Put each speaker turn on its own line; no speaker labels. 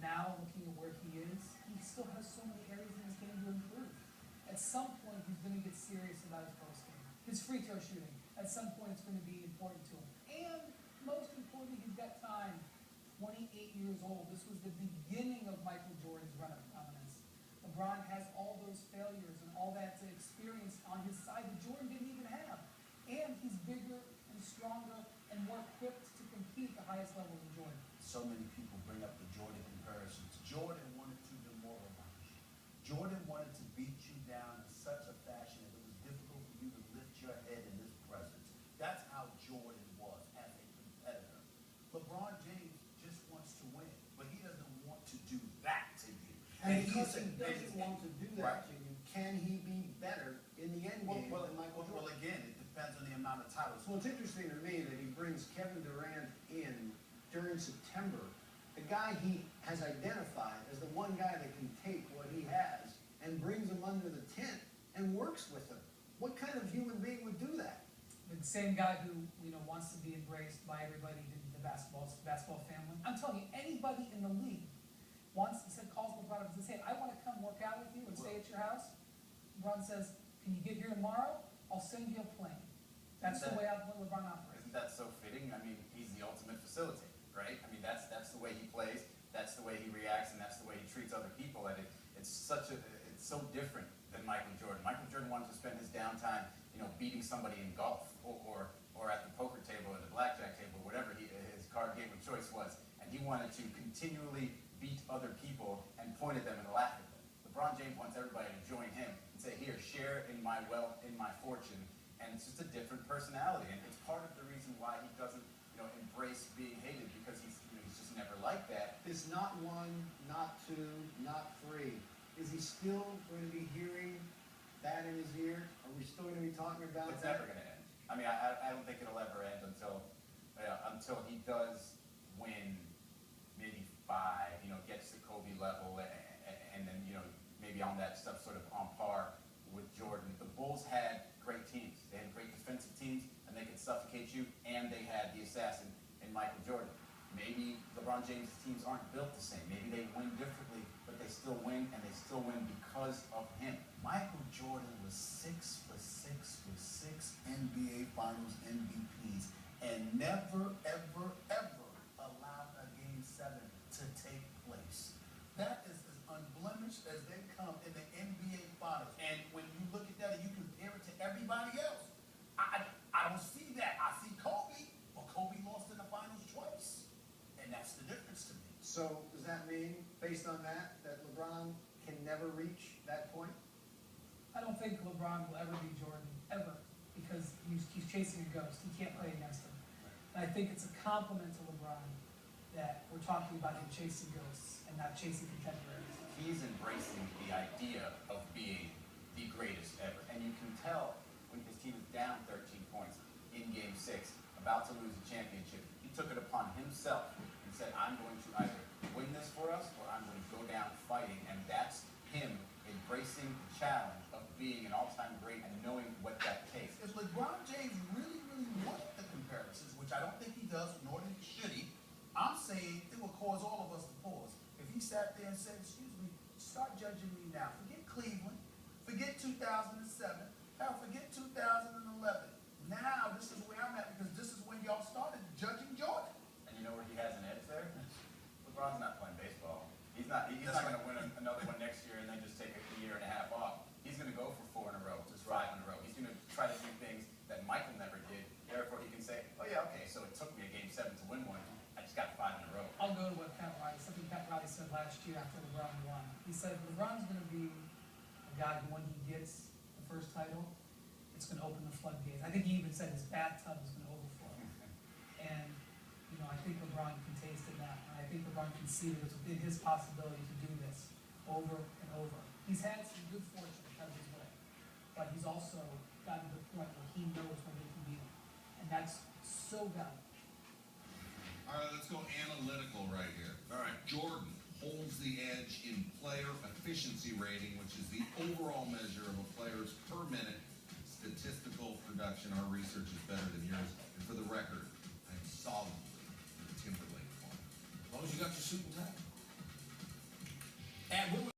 now looking at where he is, he still has so many areas in his game to improve. At some point, he's going to get serious about his post game. His free throw shooting, at some point, it's going to be important to him. And most importantly, he's got time. 28 years old. This was the beginning of Michael Jordan's run of prominence. LeBron has all those failures and all that experience on his side that Jordan didn't even have. And he's bigger and stronger and more equipped to compete at the highest level than Jordan.
So many people bring up the Jordan comparisons. Jordan wanted to demoralize you. Jordan wanted to beat you down in such a fashion that it was difficult for you to lift your head in his presence. That's how Jordan was as a competitor. LeBron James just wants to win, but he doesn't want to do that to you.
And because he doesn't want to do that to you, can he be better in the end game than Michael Jordan?
Well, again, it depends on the amount of titles.
Well, it's interesting to me that he brings Kevin Durant in during September, the guy he has identified as the one guy that can take what he has and brings him under the tent and works with him. What kind of human being would do that?
The same guy who wants to be embraced by everybody in the basketball family. I'm telling you, anybody in the league calls LeBron up and says, "Hey, I want to come work out with you and stay at your house." LeBron says, "Can you get here tomorrow? I'll send you a plane." That's the way LeBron operates.
Isn't that so fitting? I mean, he's the ultimate facilitator, right? I mean, that's the way he plays, that's the way he reacts, and that's the way he treats other people. And it's so different than Michael Jordan. Michael Jordan wanted to spend his downtime, beating somebody in golf or at the poker table or the blackjack table, whatever his card game of choice was, and he wanted to continually beat other people and point at them and laugh at them. LeBron James wants everybody to join him and say, "Here, share in my wealth, in my fortune." And it's just a different personality, and it's part of the reason why he doesn't, embrace being hated, because he's just never like that.
It's not one, not two, not three. Is he still going to be hearing that in his ear? Are we still going to be talking about
It's
that?
never going to end. I mean, I don't think it'll ever end until he does win maybe 5, gets to Kobe level, and then, maybe on that stuff sort of on par with Jordan. The Bulls had great teams. They had great defensive teams, and they could suffocate you, and they had the assassin in Michael Jordan. Maybe LeBron James' teams aren't built the same. Maybe they win differently, but they still win, and they still win because of him.
Michael Jordan was 6 for 6 with 6 NBA Finals MVPs and never, ever, ever allowed a Game 7 to take place. That is as unblemished as they come in the NBA Finals. And when you look at that and you compare it to everybody else, I don't see that. I see Kobe, but Kobe lost in the Finals twice. And that's the difference to me.
So does that mean, based on that LeBron can never reach that point?
I don't think LeBron will ever be Jordan, ever, because he's chasing a ghost. He can't play against him. And I think it's a compliment to LeBron that we're talking about him chasing ghosts and not chasing contemporaries.
He's embracing the idea of being the greatest ever. And you can tell when his team is down 13 points in Game 6, about to lose a championship, he took it upon himself and said, "I'm going to either win this for us or I'm going to go down fighting." And that's him embracing the challenge of being an all-time great and knowing what that takes.
If LeBron James really, really wanted the comparisons, which I don't think he does, nor should he, I'm saying it will cause all of us to pause. If he sat there and said, "Excuse me, start judging me now. Forget Cleveland. Forget 2007. Hell, forget 2011. Now this is where I'm at, because this is when y'all started judging Jordan."
And you know where he has an edge there? LeBron's not playing baseball. He's not going to win another one next year and then just take a year and a half off. He's going to go for 4 in a row, just 5 in a row. He's going to try to do things that Michael never did. Therefore, he can say, "Oh yeah, okay, so it took me a Game 7 to win one. I just got 5 in a row."
I'll go to something Pat Riley said last year after LeBron won. He said LeBron's going to be a guy who, when he gets the first title, it's going to open the floodgates. I think he even said his bathtub is going to overflow. And, I think LeBron can taste it now. And I think LeBron can see that it's within his possibility to do this over and over. He's had some good fortune because of his way. But he's also gotten to the point where he knows when he can beat him. And that's so valuable.
All right, let's go analytical right here. All right, Jordan holds the edge in player efficiency rating, which is the overall measure of a player's per minute statistical production. Our research is better than yours. And for the record, I'm solidly the Timberlake one. As long as you got your suit and tie.
And what